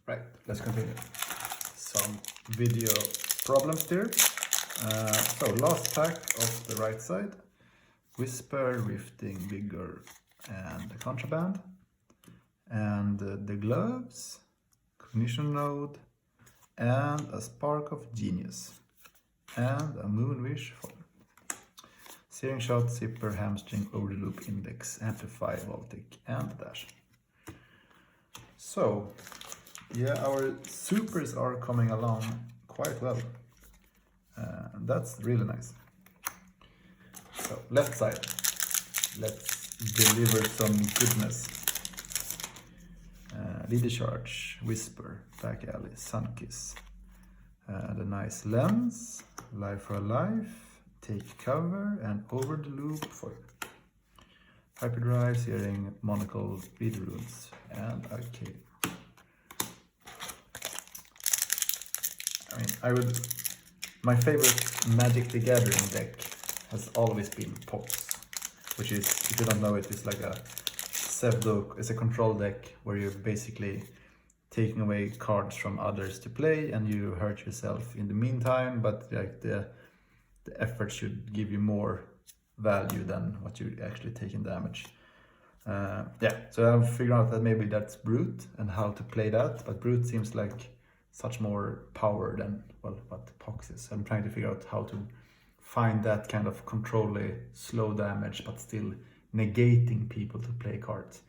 Right, let's continue. Some video problems there. So last pack of the right side. Whisper, Rifting, Vigor, and the Contraband. And the Gloves, Cognition Node, and a Spark of Genius. And a Moonwish foil. Searing Shot, Zipper, Hamstring, Overloop, Index, Amplify, Voltic, and Dash. So, yeah, our supers are coming along quite well. That's really nice. So, left side. Let's deliver some goodness. Leader Charge, Whisper, Back Alley, Sunkiss. The nice Lens, Life for a Life, Take Cover, and Over the Loop foil. Hyperdrive, Searing, Monocle, Speed Runes, and Arcane. I mean, my favorite Magic the Gathering deck has always been Pox, which is, if you don't know it, it's like a pseudo, it's a control deck where you're basically taking away cards from others to play and you hurt yourself in the meantime, but like the effort should give you more value than what you actually take in damage. Yeah, so I've figured out that maybe that's Brute and how to play that, but Brute seems like such more power than, well, what Pox is. I'm trying to figure out how to find that kind of control-y, slow damage, but still negating people to play cards.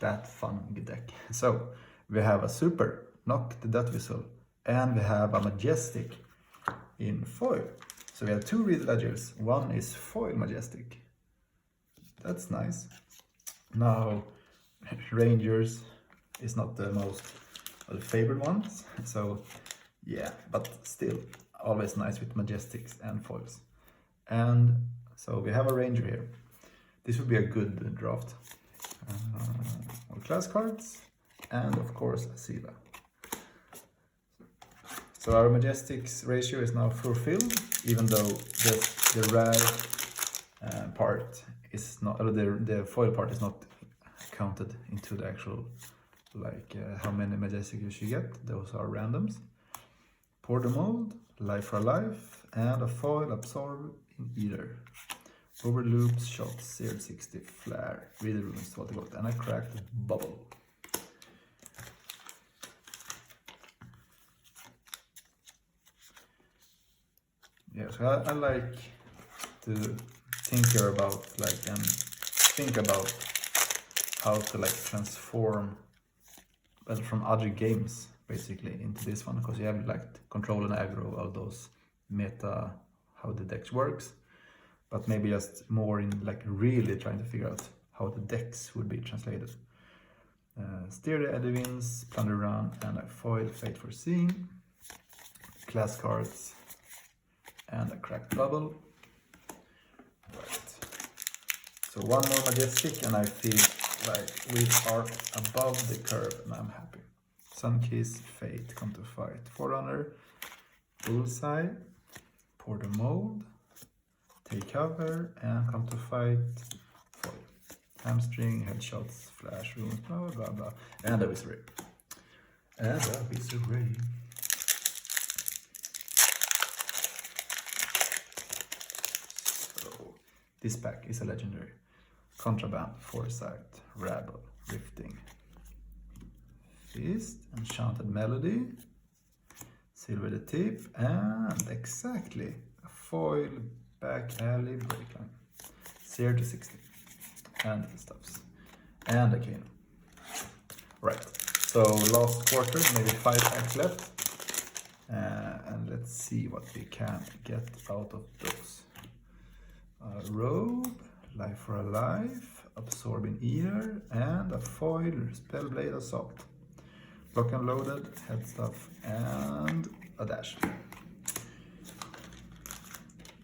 That fun deck. So we have a super, Knock the Death Whistle, and we have a Majestic in foil. So we have two read ledgers. One is foil Majestic. That's nice. Now, Rangers is not the most favorite ones. So yeah, but still always nice with Majestics and foils. And so we have a Ranger here. This would be a good draft. All class cards, and of course Asila. So our Majestics ratio is now fulfilled, even though the rare part is not, or the foil part is not counted into the actual, like how many Majestics you should get. Those are randoms. Pour the Mold, Life for Life, and a foil Absorb in either. Overloops, Shots, 060, Flare, Read the Runes, what about, and I cracked Bubble. Yeah, so I like to tinker about, like, and think about how to like transform, well, from other games basically into this one, because you have like control and aggro, all those meta, how the deck works, but maybe just more in like really trying to figure out how the decks would be translated. Steer the Eddy Winds, Plunder Run, and a foil Fate Foreseen, class cards, and a cracked Bubble. Right. So one more Majestic, and I feel like we are above the curve, and I'm happy. Sunkiss, Fate, Come to Fight, Forerunner, Bullseye, Pour the Mold, Take Cover, and Come to Fight, foil. Hamstring, Headshots, Flash Runes, blah blah blah, and a Wizardry. And a Wizardry. So this pack is a legendary. Contraband, Foresight, Rabble, Rifting, Feast, Enchanted Melody, Silver the Tip, and exactly a foil Back Alley Breakline, 0 to 60, and the stuffs, and a cane. Right, so last quarter, maybe 5 packs left, and let's see what we can get out of those. Robe, Life for a Life, Absorbing Ear, and a foil Spellblade Assault. Lock and Loaded, Head Stuff, and a Dash.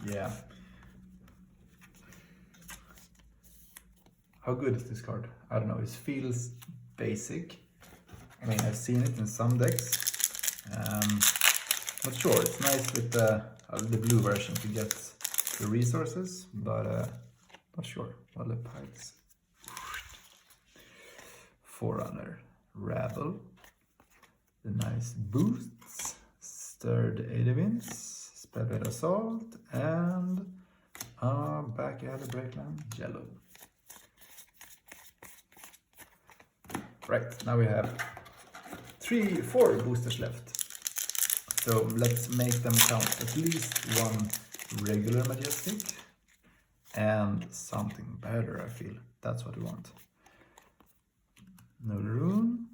Yeah. How good is this card? I don't know, it feels basic. I mean, I've seen it in some decks. Not sure, it's nice with the blue version to get the resources, but not sure. Piles. Forerunner, Rabble, the nice boosts, stirred Adavins, Spellblade Assault, and back you have the Breakland Yellow. Right, now we have 4 boosters left. So let's make them count at least one regular Majestic and something better, I feel. That's what we want. Nullrune,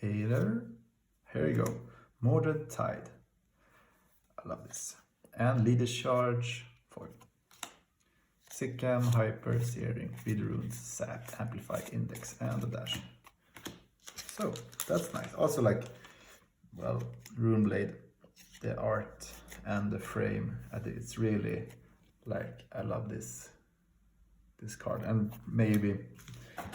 Aether, here you go, Mordred Tide. I love this. And Leader Charge, foil. Sikkim, Hyper, Searing, Runes, Sap, Amplify, Index, and a Dash. So, that's nice. Also like, well, Runeblade, the art and the frame, it's really, like, I love this card. And maybe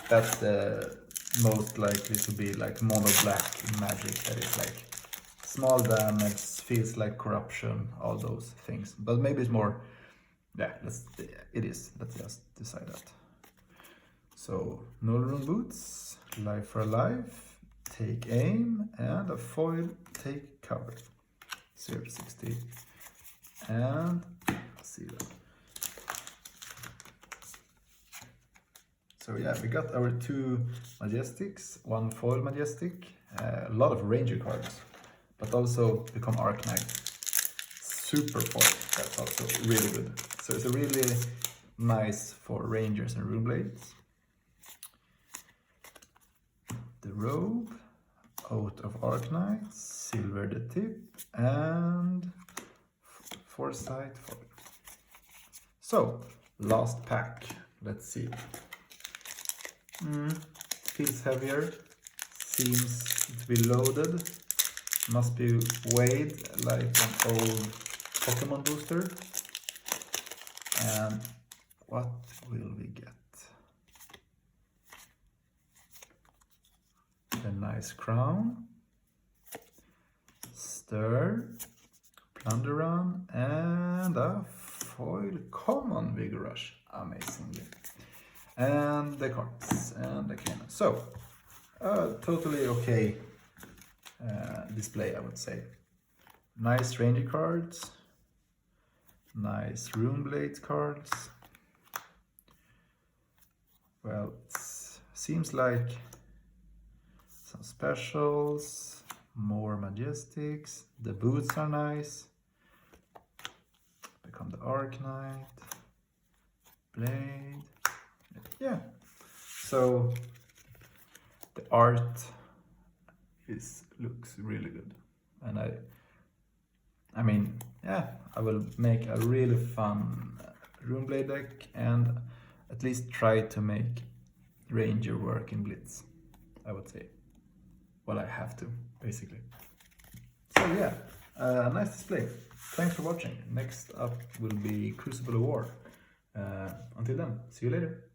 that's the most likely to be like mono black magic, that is like small damage, feels like corruption, all those things. But maybe it's more, yeah, let's just decide that. So Nullrune Boots, Life for Life, Take Aim, and a foil, Take Cover. 0-60. And let's see that. So yeah, we got our 2 Majestics, 1 foil Majestic, a lot of Ranger cards, but also become Arcane. Super foil, that's also really good. So it's a really nice for Rangers and Runeblades. The Robe, Oath of Arcanite, Silver the Tip, and Foresight foil. So, last pack, let's see. Feels heavier, seems to be loaded, must be weighed like an old Pokemon booster. And what will we get? A nice crown, Stir, Plunder Run, and a foil common Vigor Rush, amazingly. And the cards and the cannon. So, totally okay display, I would say. Nice Ranger cards, nice Runeblade cards. Well, it seems like some specials, more Majestics. The boots are nice. Become the Arcanite, Blade. Yeah, so the art looks really good, and I mean, yeah, I will make a really fun Runeblade deck and at least try to make Ranger work in Blitz, I would say. Well, I have to, basically. So yeah, nice display. Thanks for watching. Next up will be Crucible of War. Until then, see you later.